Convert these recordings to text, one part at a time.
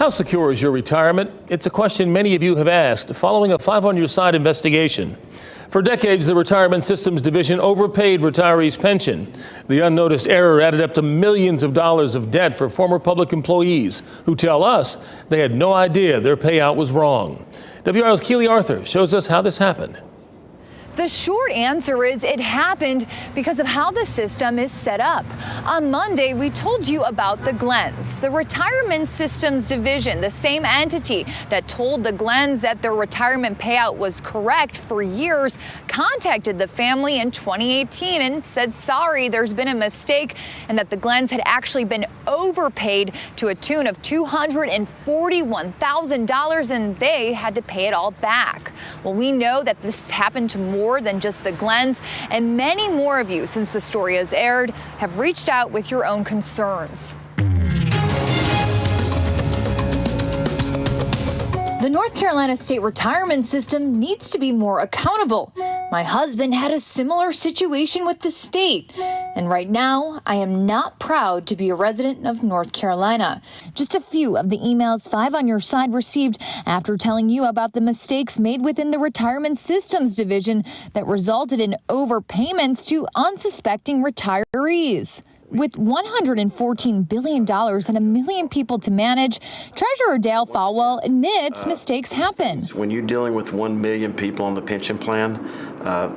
How secure is your retirement? It's a question many of you have asked following a 5 on Your Side investigation. For decades, the Retirement Systems Division overpaid retirees' pension. The unnoticed error added up to millions of dollars of debt for former public employees who tell us they had no idea their payout was wrong. WRAL's Keely Arthur shows us how this happened. The short answer is it happened because of how the system is set up. On Monday, we told you about the Glens, the Retirement Systems Division, the same entity that told the Glens that their retirement payout was correct for years, contacted the family in 2018 and said, sorry, there's been a mistake, and that the Glens had actually been overpaid to a tune of $241,000, and they had to pay it all back. Well, we know that this happened to more than just the Glens, and many more of you, since the story has aired, have reached out with your own concerns. The North Carolina state retirement system needs to be more accountable. My husband had a similar situation with the state, and right now I am not proud to be a resident of North Carolina. Just a few of the emails 5 on Your Side received after telling you about the mistakes made within the Retirement Systems Division that resulted in overpayments to unsuspecting retirees. With $114 billion and a million people to manage, Treasurer Dale Falwell admits mistakes happen. When you're dealing with 1 million people on the pension plan,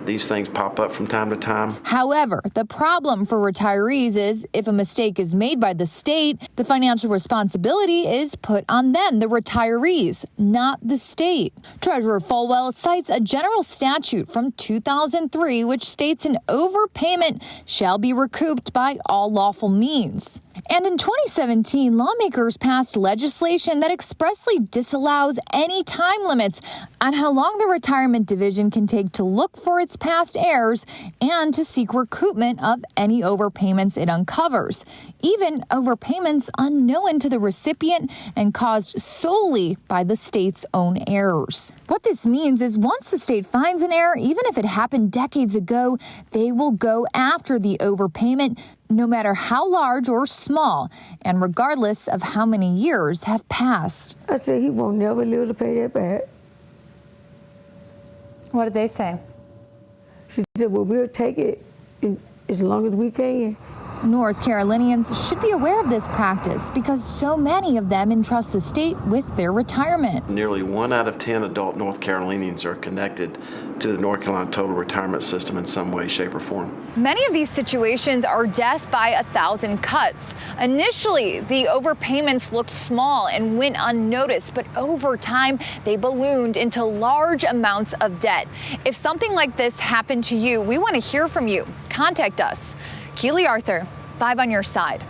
these things pop up from time to time. However, the problem for retirees is if a mistake is made by the state, the financial responsibility is put on them, the retirees, not the state. Treasurer Falwell cites a general statute from 2003 which states an overpayment shall be recouped by all lawful means. And in 2017, lawmakers passed legislation that expressly disallows any time limits on how long the Retirement Division can take to look for its past errors and to seek recoupment of any overpayments it uncovers, even overpayments unknown to the recipient and caused solely by the state's own errors. What this means is once the state finds an error, even if it happened decades ago, they will go after the overpayment, no matter how large or small, and regardless of how many years have passed. I said he won't never live to pay that back. What did they say? She said, well, we'll take it as long as we can. North Carolinians should be aware of this practice because so many of them entrust the state with their retirement. Nearly 1 out of 10 adult North Carolinians are connected to the North Carolina Total Retirement System in some way, shape, or form. Many of these situations are death by 1,000 cuts. Initially, the overpayments looked small and went unnoticed, but over time, they ballooned into large amounts of debt. If something like this happened to you, we want to hear from you. Contact us. Keely Arthur, 5 on Your Side.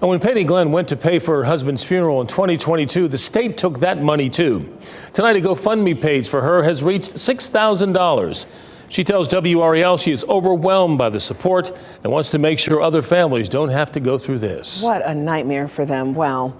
And when Penny Glenn went to pay for her husband's funeral in 2022, the state took that money too. Tonight, a GoFundMe page for her has reached $6,000. She tells WRAL she is overwhelmed by the support and wants to make sure other families don't have to go through this. What a nightmare for them. Wow.